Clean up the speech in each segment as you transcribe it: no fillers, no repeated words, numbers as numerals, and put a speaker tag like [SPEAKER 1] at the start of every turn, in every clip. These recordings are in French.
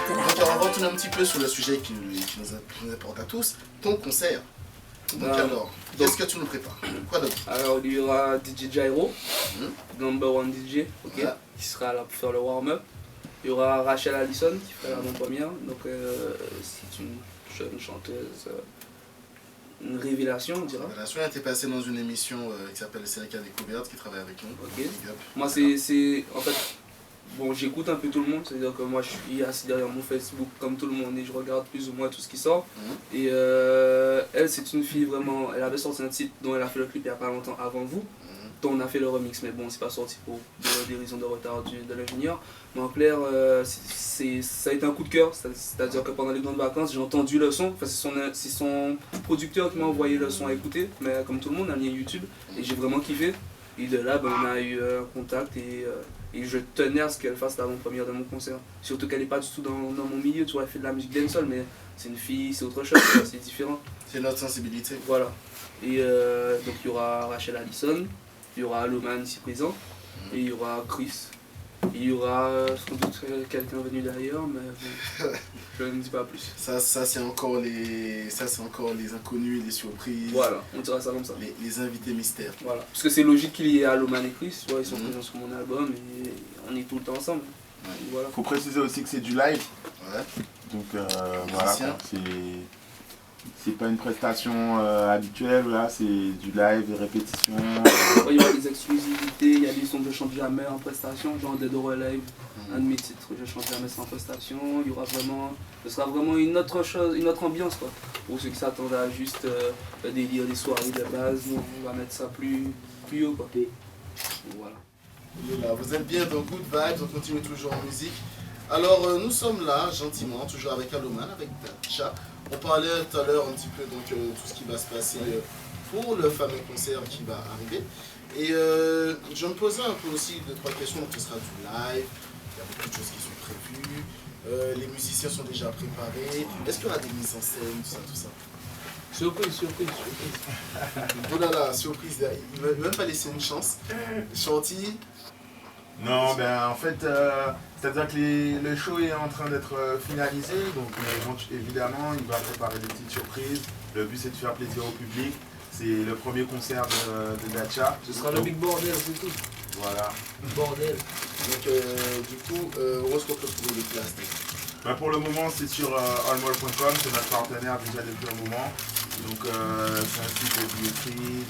[SPEAKER 1] Donc on va retourner un petit peu sur le sujet qui nous importe à tous, ton concert. Donc alors, qu'est-ce que tu nous prépares? Quoi d'autre?
[SPEAKER 2] Alors il y aura DJ Gyro, number one DJ, ok,
[SPEAKER 1] Ouais.
[SPEAKER 2] qui sera là pour faire le warm-up. Il y aura Rachel Allison qui fera l'avant-première, donc c'est une jeune chanteuse, une révélation on dira.
[SPEAKER 1] La relation a été passée dans une émission qui s'appelle Série Découverte, qui travaille avec nous.
[SPEAKER 2] Ok.
[SPEAKER 1] Big up.
[SPEAKER 2] Moi c'est en fait, bon j'écoute un peu tout le monde, c'est-à-dire que moi je suis assis derrière mon Facebook comme tout le monde et je regarde plus ou moins tout ce qui sort. Et elle c'est une fille vraiment, elle avait sorti un titre dont elle a fait le clip il n'y a pas longtemps avant vous. Dont on a fait le remix, mais bon, c'est pas sorti pour des raisons de retard de l'ingénieur. Mais en clair, ça a été un coup de cœur, c'est-à-dire que pendant les grandes vacances, j'ai entendu le son. Enfin, c'est son producteur qui m'a envoyé le son à écouter, mais comme tout le monde, un lien YouTube, et j'ai vraiment kiffé. Et de là, ben, on a eu un contact et je tenais à ce qu'elle fasse l'avant-première de mon concert. Surtout qu'elle n'est pas du tout dans mon milieu, tu vois, elle fait de la musique dancehall, mais c'est une fille, c'est autre chose, c'est différent.
[SPEAKER 1] C'est notre sensibilité.
[SPEAKER 2] Voilà. Et donc il y aura Rachel Allison. Il y aura Aloman ici présent, et il y aura Chris. Et il y aura sans doute quelqu'un venu d'ailleurs, mais bon, je ne dis pas plus.
[SPEAKER 1] Ça c'est encore les inconnus, les surprises.
[SPEAKER 2] Voilà, on dira ça comme ça.
[SPEAKER 1] Les invités mystères.
[SPEAKER 2] Voilà, parce que c'est logique qu'il y ait Aloman et Chris, tu vois, ils sont présents sur mon album et on est tout le temps ensemble.
[SPEAKER 3] Ouais. Voilà. Faut préciser aussi que c'est du live.
[SPEAKER 1] Ouais.
[SPEAKER 3] Donc voilà, c'est pas une prestation habituelle, là, c'est du live, des répétitions.
[SPEAKER 2] Il y aura des exclusivités, il y a des sons que je chante jamais en prestation, genre Dead or Alive, un de mes titres que je chante jamais sans prestation. Il y aura vraiment, ce sera vraiment une autre chose, une autre ambiance quoi. Pour ceux qui s'attendent à juste le délire des soirées de base, nous, on va mettre ça plus haut quoi. Voilà.
[SPEAKER 1] Voilà, vous êtes bien dans Good Vibes, on continue toujours en musique. Alors nous sommes là gentiment, toujours avec Aloman, avec Dacha. On parlait tout à l'heure un petit peu donc tout ce qui va se passer pour le fameux concert qui va arriver. Et je me posais un peu aussi 2-3 questions, donc ce sera du live, il y a beaucoup de choses qui sont prévues, les musiciens sont déjà préparés. Est-ce qu'il y aura des mises en scène, tout ça?
[SPEAKER 2] Surprise.
[SPEAKER 1] Oh là là, surprise, il ne va même pas laisser une chance. Chantilly.
[SPEAKER 3] Non, ben en fait, c'est-à-dire que le show est en train d'être finalisé, donc évidemment, il va préparer des petites surprises. Le but, c'est de faire plaisir au public. C'est le premier concert de Dacha.
[SPEAKER 2] Ce sera le big bordel, c'est tout.
[SPEAKER 3] Voilà.
[SPEAKER 2] Bordel.
[SPEAKER 1] Donc, du coup, où est-ce qu'on peut trouver les places?
[SPEAKER 3] Ben, pour le moment, c'est sur allmall.com, c'est notre partenaire déjà depuis un moment. Donc, c'est un site de billetterie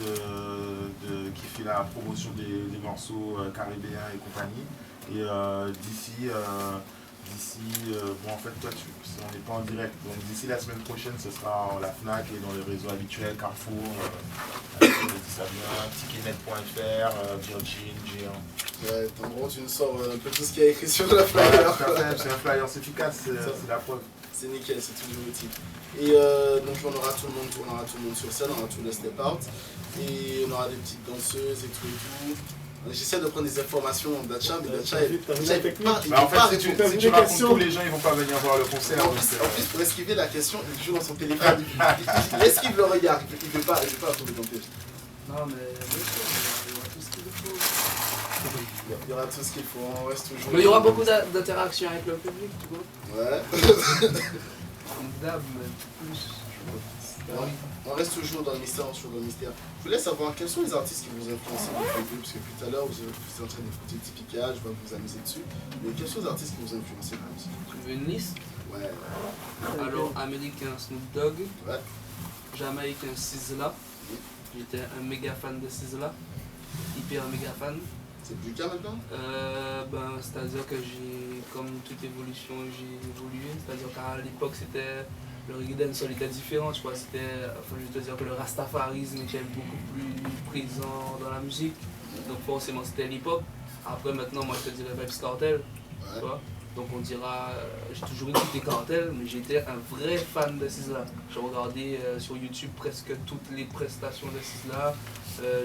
[SPEAKER 3] qui fait la promotion des morceaux caribéens et compagnie. Et d'ici, bon en fait toi on n'est pas en direct, donc d'ici la semaine prochaine ce sera la FNAC et dans les réseaux habituels, Carrefour, Ticketnet.fr, Virgin, Géant.
[SPEAKER 1] Ouais, en gros tu nous sors un peu tout ce qu'il y a écrit sur la flyer.
[SPEAKER 3] C'est un flyer efficace, c'est la preuve.
[SPEAKER 1] C'est nickel, c'est toujours utile. Et donc on aura tout le monde sur scène, on aura tout le step out. Et on aura des petites danseuses et tout. J'essaie de prendre des informations Dacha, mais Dacha est
[SPEAKER 3] en fait, si tu racontes tout, les gens ils vont pas venir voir le concert.
[SPEAKER 1] En plus, pour esquiver la question, il est toujours dans son téléphone. Il esquive le regard, il ne veut pas retrouver ton téléphone.
[SPEAKER 2] Non, mais il y aura tout ce qu'il faut.
[SPEAKER 1] Il y aura tout ce qu'il faut, on reste toujours.
[SPEAKER 2] Mais il y aura beaucoup d'interactions avec le public, tu vois.
[SPEAKER 1] Ouais.
[SPEAKER 2] Comme d'hab, mais plus.
[SPEAKER 1] On reste toujours dans le mystère, Je voulais savoir quels sont les artistes qui vous influencent dans le début, parce que depuis tout à l'heure vous êtes en train d'écouter Typica, je vois que vous amusez dessus. Mais quels sont les artistes qui vous influencent dans la musique?
[SPEAKER 2] Tu veux une liste?
[SPEAKER 1] Ouais.
[SPEAKER 2] Alors, américain Snoop Dogg,
[SPEAKER 1] Ouais.
[SPEAKER 2] jamaïcain SZA. J'étais un méga fan de SZA, hyper méga fan.
[SPEAKER 1] C'est plus le cas maintenant?
[SPEAKER 2] C'est-à-dire que comme toute évolution, j'ai évolué. C'est-à-dire qu'à l'époque, le reggae dancehall était différent, tu vois. Je veux te dire que le rastafarisme était beaucoup plus présent dans la musique. Donc forcément, c'était l'hip-hop. Après, maintenant, moi, je te dirais Vybz Kartel, tu vois. Donc on dira, j'ai toujours écouté Kartel, mais j'étais un vrai fan de SZA. Je regardais sur YouTube presque toutes les prestations de SZA.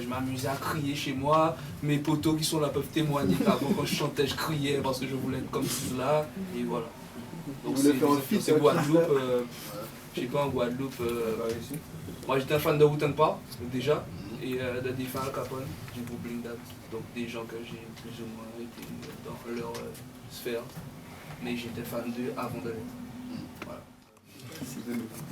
[SPEAKER 2] Je m'amusais à crier chez moi. Mes potos qui sont là peuvent témoigner qu'avant quand je chantais, je criais parce que je voulais être comme SZA. Et voilà. Donc c'est Guadeloupe. Je sais pas, en Guadeloupe. Moi j'étais un fan de Wu-Tang Park, déjà. et de défunt Al Capone du groupe Blink That. Donc des gens que j'ai plus ou moins été dans leur sphère, mais j'étais fan d'eux avant de l'être. Voilà.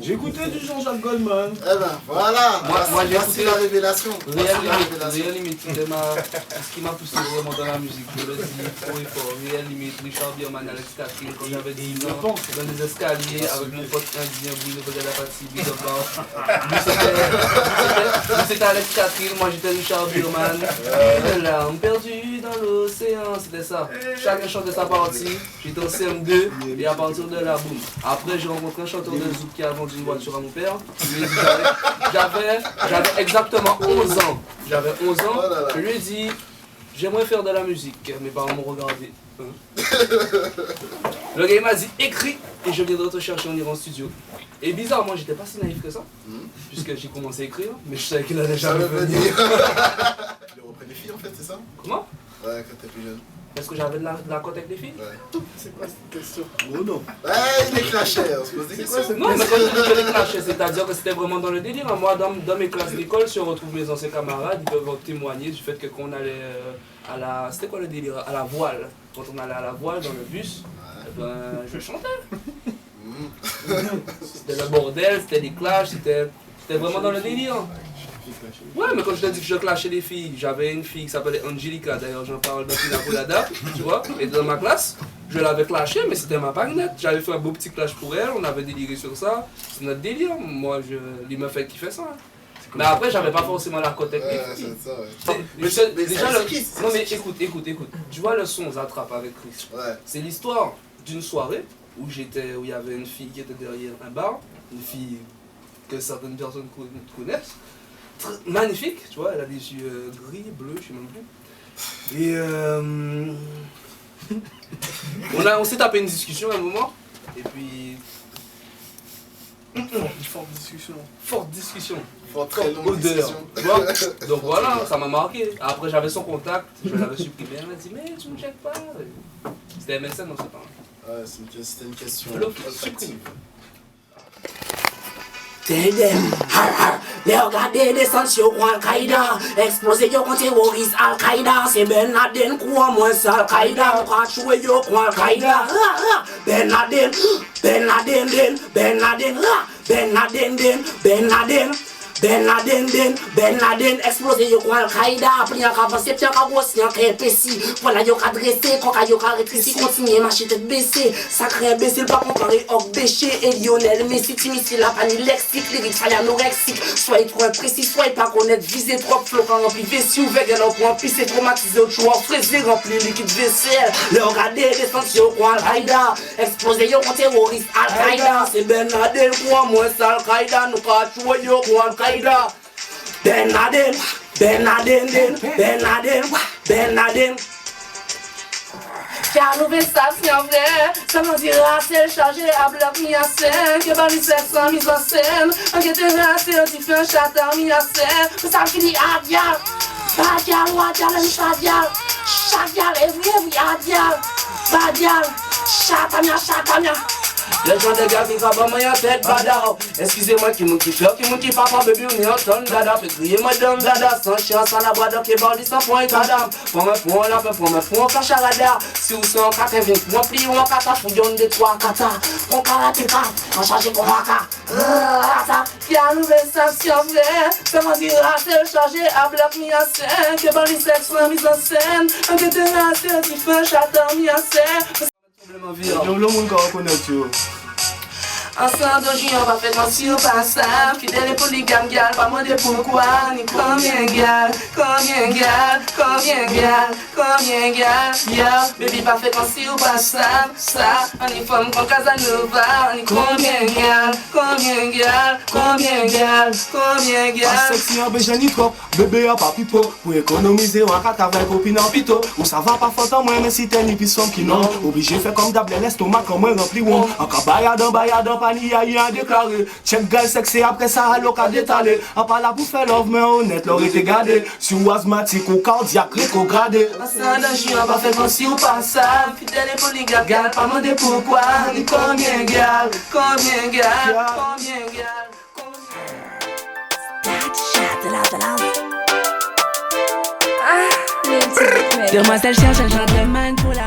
[SPEAKER 4] J'écoutais du Jean-Jacques Goldman.
[SPEAKER 1] Eh ben voilà,
[SPEAKER 2] Moi, j'ai
[SPEAKER 1] voici
[SPEAKER 2] écouté
[SPEAKER 1] la révélation.
[SPEAKER 2] Réel Limite, c'était ce qui m'a poussé vraiment dans la musique, je le dis trop et fort. Réel Limite, Richard Bierman, Alex Catherine, quand j'avais 10 ans, dans les escaliers avec mon pote indien, Bruno Bogadapati, Big Up Bar. Lui c'était Alex Catherine, moi j'étais Richard Bierman. Une larme perdue dans l'océan, c'était ça. Chacun chantait sa partie, j'étais en CM2 et à partir de là, boum. Après j'ai rencontré un chanteur de zouk qui a vendu une voiture à mon père. J'avais exactement 11 ans. J'avais 11 ans. Je lui ai dit, j'aimerais faire de la musique. Mes parents m'ont regardé. Le gars m'a dit, écris et je viendrai te chercher, on ira en studio. Et bizarrement, j'étais pas si naïf que ça, puisque j'ai commencé à écrire, mais je savais qu'il allait jamais venir.
[SPEAKER 1] Tu repris des filles en fait, c'est ça?
[SPEAKER 2] Comment?
[SPEAKER 1] Ouais, quand t'es plus jeune.
[SPEAKER 2] Est-ce que j'avais de la cote avec les filles?
[SPEAKER 1] Ouais.
[SPEAKER 4] C'est quoi cette question? Oh non.
[SPEAKER 1] Ouais, il est clashé, on se pose des questions.
[SPEAKER 2] Non, mais quand je dis que les clashs, c'est-à-dire que c'était vraiment dans le délire. Moi, dans mes classes d'école, si on retrouve mes anciens camarades, ils peuvent témoigner du fait que quand on allait à la... C'était quoi le délire? À la voile. Quand on allait à la voile dans le bus, eh ben, je chantais. C'était le bordel, c'était des clashs, c'était vraiment dans le délire. Ouais, mais quand je te dis que je clashais les filles, j'avais une fille qui s'appelait Angelica, d'ailleurs j'en parle dans Pina Colada, tu vois, et dans ma classe, je l'avais clashée, mais c'était ma bagnette. J'avais fait un beau petit clash pour elle, on avait déliré sur ça, c'est notre délire, moi, les meufs qui fait ça. Mais après, j'avais pas forcément la cote avec les filles.
[SPEAKER 1] C'est ça, ouais.
[SPEAKER 2] Mais déjà, non mais écoute, tu vois le son Zatrap avec Chris,
[SPEAKER 1] Ouais.
[SPEAKER 2] c'est l'histoire d'une soirée où il y avait une fille qui était derrière un bar, une fille que certaines personnes connaissent. Magnifique, tu vois, elle a des yeux gris, bleus, je sais même plus. Et on s'est tapé une discussion à un moment, et puis... Forte discussion.
[SPEAKER 1] Très longue
[SPEAKER 2] Odeur.
[SPEAKER 1] discussion.
[SPEAKER 2] Tu vois. Donc voilà, ça m'a marqué. Après j'avais son contact, je l'avais supprimé, elle m'a dit mais tu me checkes pas. C'était MSN, non c'est pas.
[SPEAKER 1] Ouais, c'était une question
[SPEAKER 2] Supprimé.
[SPEAKER 5] Tell them, les regarder descendre sur Al-Qaïda, exploser yo contre terroriste Al-Qaïda, c'est Ben Laden quoi moins c'est Al-Qaïda, on va jouer yo contre Al-Qaïda, Ben Laden, Ben Laden, Ben Laden, Ben Laden, Ben Laden. Ben Laden, explosé yo kwa Al-Qaïda, pris en avancé, puis en grossi, en épaissi. Voilà yo ka dressé, quand yo ka rétréci, continue marcher tête baissée. Sacré imbécile, pas comparé au béché. Et Lionel Messi, timide, la panne lexique, lyrique, faille anorexique. Soyez trop imprécis, soyez pas connaître, visez trop flot, quand rempli vessie, ouvert, gagnant pour en pisser, traumatisé, au choix, fraisé, rempli liquide vaisselle. Le regarder, descendre sur kwa Al-Qaïda, explosé yo contre terroriste Al-Qaïda. C'est Ben Laden, quoi, moi c'est Al-Qaïda, nous ka jouer yo kwa Al-Qaïda. Ben Laden, Ben Laden, Ben Laden, Ben Laden. Car nous ça c'est en vrai, ça m'en dira c'est chargé à bloc mis à scène, que par les sans mise en scène, en que t'es resté un petit peu châtain mis à scène, mais ça finit à dial, badial, wadial, et chadial, chadial, every adial, badial, chatamia. Les gens de gars qui capent moi en tête badao. Excusez-moi qui m'ont kiffé, qui m'ont kiffé papa baby on est en tonne dada. Fait crier madame dada, sans chance à la boîte qui bordit sans point cadam. Pour me fond la fait, pour me fond flash à radar. Si vous sont en 80, moi plie ou en kata, fouillonne de 3 kata. On karatéka, on change qu'on raka. Qui a nouvelle station vrai, ça m'a dit rater, chargé à bloc mis à scène. Que bordit sexe mise en scène. Un que t'es resté un petit peu châtain mis à scène.
[SPEAKER 4] Yo, le monde qui reconnaît tu.
[SPEAKER 5] Ensemble d'aujourd'hui on va faire mon sur passable. Fidèle et polygame gal, pas demander pourquoi. Ni combien gal, yeah, baby pas fait mon sur passable. Ça, on est femme comme Casanova. Ni combien gal.
[SPEAKER 4] A sexy en bejan ni trop, bébé a pas pipo. Pour économiser, on a qu'à travailler copine en pito. Ou ça va pas fort en moins, mais si t'es ni pis qui non. Obligé fait comme d'able l'estomac, comme moi rempli wom. Encore bayadan, pani y'a rien déclaré. Check guy sexy après ça, à l'eau qu'à détaler. A pas là pour faire love, mais honnête, l'aurait été gardé. Si ou asthmatique ou cardiaque, rétrogradé.
[SPEAKER 5] Ensemble d'aujourd'hui on va faire mon sur passable. Fidèle et polygame gal, pas demander pourquoi. Ni combien gal. Shout it out to love.
[SPEAKER 6] Demoiselle cherche un gentleman pour la